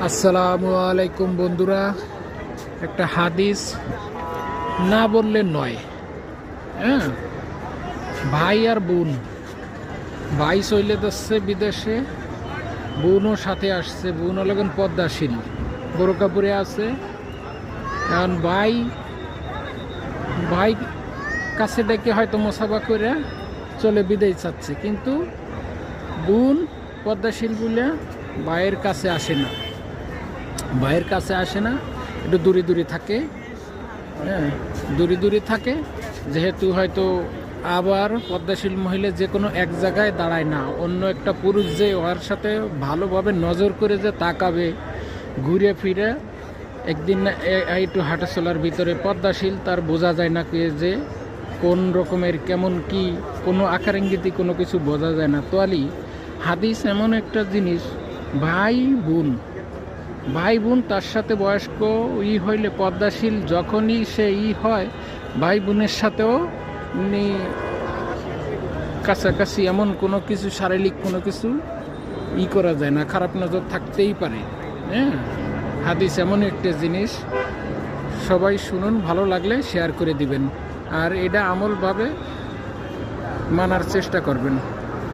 আসসালামু আলাইকুম বন্ধুরা, একটা হাদিস না বললে নয়। হ্যাঁ, ভাই আর বোন, ভাই চলে যাচ্ছে বিদেশে, বোনও সাথে আসছে। বোন হলেন পদ্মাশীল, বোরকা পরে আছে। কারণ ভাই ভাই কাছে ডেকে হয়তো মোসাফা করে চলে বিদেশ যাচ্ছে, কিন্তু বোন পদ্মাশীল বলে ভাইয়ের কাছে আসে না, একটু দূরে দূরে থাকে। হ্যাঁ, দূরে দূরে থাকে যেহেতু হয়তো। আবার পদ্মাশীল মহিলা যে কোনো এক জায়গায় দাঁড়ায় না, অন্য একটা পুরুষ যে ওর সাথে ভালোভাবে নজর করে যে তাকাবে, ঘুরে ফিরে একদিন না একটু হাঁটা চলার ভিতরে পদ্মাশীল তার বোঝা যায় না যে কোন রকমের কেমন কি, কোনো আকার ইঙ্গিতে কোনো কিছু বোঝা যায় না। তোয়ালি হাদিস এমন একটা জিনিস, ভাই বোন তার সাথে বয়স্ক হইলে পদ্মাশীল যখনই সে হয়, ভাই বোনের সাথেও কাছাকাছি এমন কোনো কিছু শারীরিক কোনো কিছু করা যায় না, খারাপ নজর থাকতেই পারে। হ্যাঁ, হাদিস এমন একটা জিনিস, সবাই শুনুন, ভালো লাগলে শেয়ার করে দিবেন আর এটা আমলভাবে মানার চেষ্টা করবেন।